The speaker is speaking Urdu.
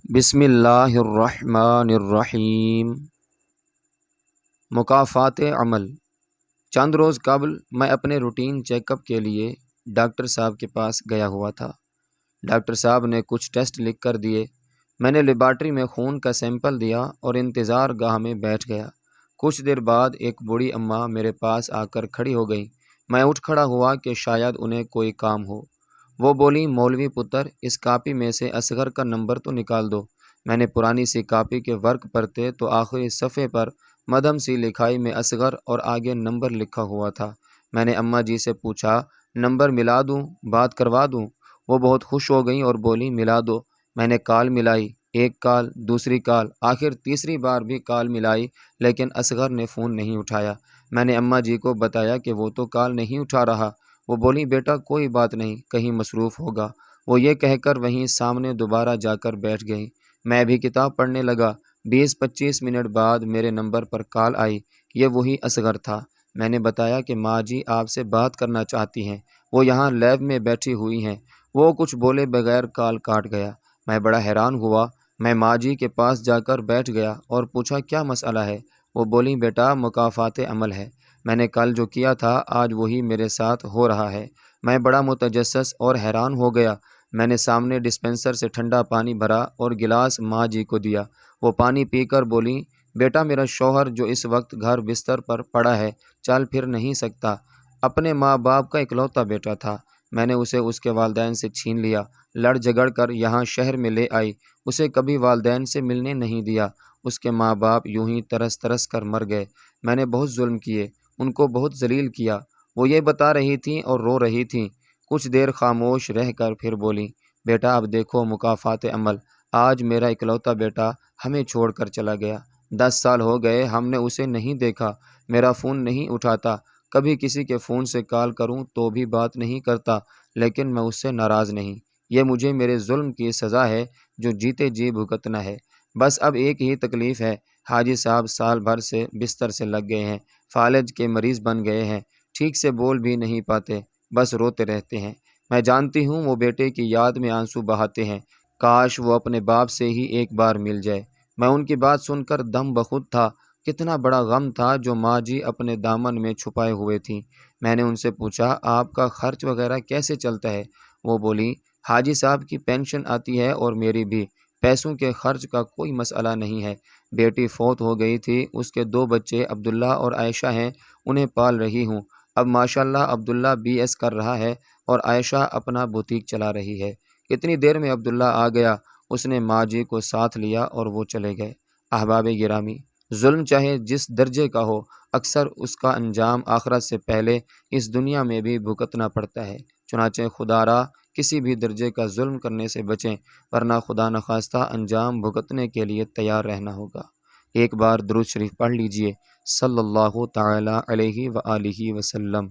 بسم اللہ الرحمن الرحیم۔ مکافات عمل۔ چند روز قبل میں اپنے روٹین چیک اپ کے لیے ڈاکٹر صاحب کے پاس گیا ہوا تھا۔ ڈاکٹر صاحب نے کچھ ٹیسٹ لکھ کر دیے۔ میں نے لیبارٹری میں خون کا سیمپل دیا اور انتظار گاہ میں بیٹھ گیا۔ کچھ دیر بعد ایک بوڑھی اماں میرے پاس آ کر کھڑی ہو گئیں۔ میں اٹھ کھڑا ہوا کہ شاید انہیں کوئی کام ہو۔ وہ بولی، مولوی پتر، اس کاپی میں سے اصغر کا نمبر تو نکال دو۔ میں نے پرانی سی کاپی کے ورق پرتے تو آخری صفحے پر مدھم سی لکھائی میں اصغر اور آگے نمبر لکھا ہوا تھا۔ میں نے اماں جی سے پوچھا، نمبر ملا دوں، بات کروا دوں؟ وہ بہت خوش ہو گئیں اور بولی، ملا دو۔ میں نے کال ملائی، ایک کال، دوسری کال، آخر تیسری بار بھی کال ملائی، لیکن اصغر نے فون نہیں اٹھایا۔ میں نے اماں جی کو بتایا کہ وہ تو کال نہیں اٹھا رہا۔ وہ بولی، بیٹا کوئی بات نہیں، کہیں مصروف ہوگا۔ وہ یہ کہہ کر وہیں سامنے دوبارہ جا کر بیٹھ گئیں۔ میں بھی کتاب پڑھنے لگا۔ 20-25 منٹ بعد میرے نمبر پر کال آئی۔ یہ وہی اصغر تھا۔ میں نے بتایا کہ ماں جی آپ سے بات کرنا چاہتی ہیں، وہ یہاں لیب میں بیٹھی ہوئی ہیں۔ وہ کچھ بولے بغیر کال کاٹ گیا۔ میں بڑا حیران ہوا۔ میں ماں جی کے پاس جا کر بیٹھ گیا اور پوچھا، کیا مسئلہ ہے؟ وہ بولی، بیٹا مکافات عمل ہے۔ میں نے کل جو کیا تھا آج وہی میرے ساتھ ہو رہا ہے۔ میں بڑا متجسس اور حیران ہو گیا۔ میں نے سامنے ڈسپنسر سے ٹھنڈا پانی بھرا اور گلاس ماں جی کو دیا۔ وہ پانی پی کر بولی، بیٹا میرا شوہر جو اس وقت گھر بستر پر پڑا ہے، چل پھر نہیں سکتا، اپنے ماں باپ کا اکلوتا بیٹا تھا۔ میں نے اسے اس کے والدین سے چھین لیا، لڑ جھگڑ کر یہاں شہر میں لے آئی۔ اسے کبھی والدین سے ملنے نہیں دیا۔ اس کے ماں باپ یوں ہی ترس ترس کر مر گئے۔ میں نے بہت ظلم کیے، ان کو بہت ذلیل کیا۔ وہ یہ بتا رہی تھیں اور رو رہی تھیں۔ کچھ دیر خاموش رہ کر پھر بولی، بیٹا اب دیکھو مکافات عمل، آج میرا اکلوتا بیٹا ہمیں چھوڑ کر چلا گیا۔ 10 سال ہو گئے ہم نے اسے نہیں دیکھا۔ میرا فون نہیں اٹھاتا، کبھی کسی کے فون سے کال کروں تو بھی بات نہیں کرتا، لیکن میں اس سے ناراض نہیں۔ یہ مجھے میرے ظلم کی سزا ہے جو جیتے جی بھگتنا ہے۔ بس اب ایک ہی تکلیف ہے، حاجی صاحب سال بھر سے بستر سے لگ گئے ہیں، فالج کے مریض بن گئے ہیں، ٹھیک سے بول بھی نہیں پاتے، بس روتے رہتے ہیں۔ میں جانتی ہوں وہ بیٹے کی یاد میں آنسو بہاتے ہیں، کاش وہ اپنے باپ سے ہی ایک بار مل جائے۔ میں ان کی بات سن کر دم بخود تھا۔ کتنا بڑا غم تھا جو ماں جی اپنے دامن میں چھپائے ہوئے تھیں۔ میں نے ان سے پوچھا، آپ کا خرچ وغیرہ کیسے چلتا ہے؟ وہ بولی، حاجی صاحب کی پینشن آتی ہے اور میری بھی، پیسوں کے خرچ کا کوئی مسئلہ نہیں ہے۔ بیٹی فوت ہو گئی تھی، اس کے 2 بچے عبداللہ اور عائشہ ہیں، انہیں پال رہی ہوں۔ اب ماشاءاللہ عبداللہ BS کر رہا ہے اور عائشہ اپنا بوتیک چلا رہی ہے۔ اتنی دیر میں عبداللہ آ گیا، اس نے ماں جی کو ساتھ لیا اور وہ چلے گئے۔ احباب گرامی، ظلم چاہے جس درجے کا ہو، اکثر اس کا انجام آخرت سے پہلے اس دنیا میں بھی بھگتنا پڑتا ہے۔ چنانچہ خدا را کسی بھی درجے کا ظلم کرنے سے بچیں، ورنہ خدا نخواستہ انجام بھگتنے کے لیے تیار رہنا ہوگا۔ ایک بار درود شریف پڑھ لیجئے، صلی اللہ تعالی علیہ وآلہ وسلم۔